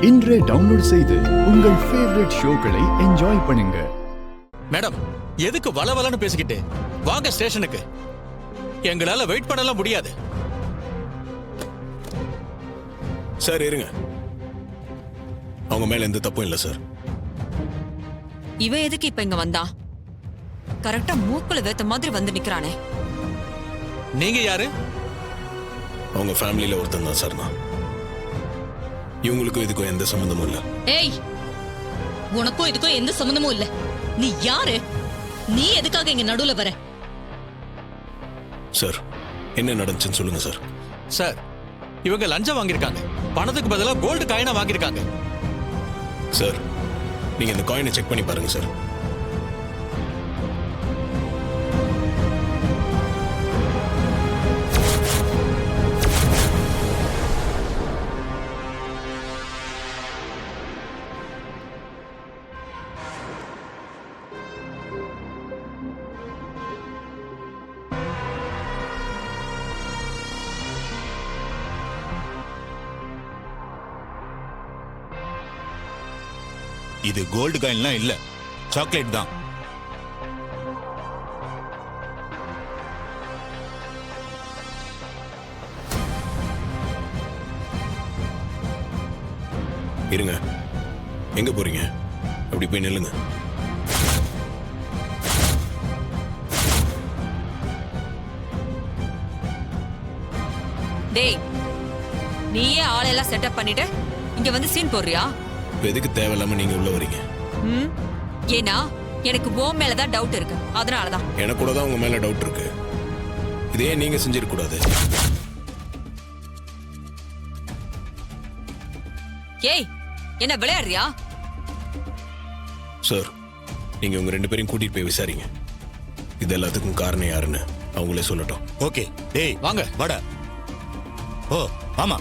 இன்றே டவுன்லோட் செய்து உங்கள் ஃபேவரட் ஷோக்களை என்ஜாய் பண்ணுங்க. மேடம், எதுக்கு வளவலன்னு பேசிக்கிட்டு? வாங்க ஸ்டேஷனுக்கு. எங்களால வெயிட் பண்ணலாம் முடியாது. சார் இருங்க, அவங்க மேல எந்த தப்பும் இல்ல சார். இவன் எதுக்கு இப்ப இங்க வந்தா? கரெக்டா மூக்குல வேத்த மாதிரி வந்து நிக்கிறானே. நீங்க யாரு? அவங்க ஃபேமிலியில ஒருத்தன் தான் சார் நான். இவங்களுக்கும் இதுக்கும் எந்த சம்பந்தமும் இல்ல. ஏய், உனக்கும் இதுக்கும் எந்த சம்பந்தமும் இல்ல. நீ யாரு? நீ எதுக்காக இங்க நடுவுல வர? சார், என்ன நடந்துச்சுன்னு சொல்லுங்க சார். சார், இவங்க லஞ்சம் வாங்கியிருக்காங்க. பணத்துக்கு பதிலா கோல்டு காயினா வாங்கியிருக்காங்க. சார், நீங்க இந்த காயினை செக் பண்ணி பாருங்க சார். இது கோல்டு காயின்லாம் இல்ல, சாக்லேட் தான். இருங்க, எங்க போறீங்க? அப்படி போய் நில்லுங்க. டேய், நீயே ஆளெல்லாம் செட்டப் பண்ணிட்டு இங்க வந்து சீன் போடுறியா? எதுக்கு தேவையில்லாம நீங்க உள்ள வரீங்க? ஏன்னா எனக்கு உன் மேலதான் டவுட் இருக்கு, அதனாலதான். எனக்கு கூட தான் உங்க மேல டவுட் இருக்கு. இதே நீங்க செஞ்சிருக்க கூடாது. ஏய், என்ன விளையாடுறியா? சார், நீங்க உங்க 2 பேரையும் கூட்டிட்டு போய் விசாரிங்க. இது எல்லாத்துக்கும் காரணம் யாருன்னு அவங்களே சொல்லட்டும். ஓகே. டேய் வாங்க. வாடா. ஓ ஆமா,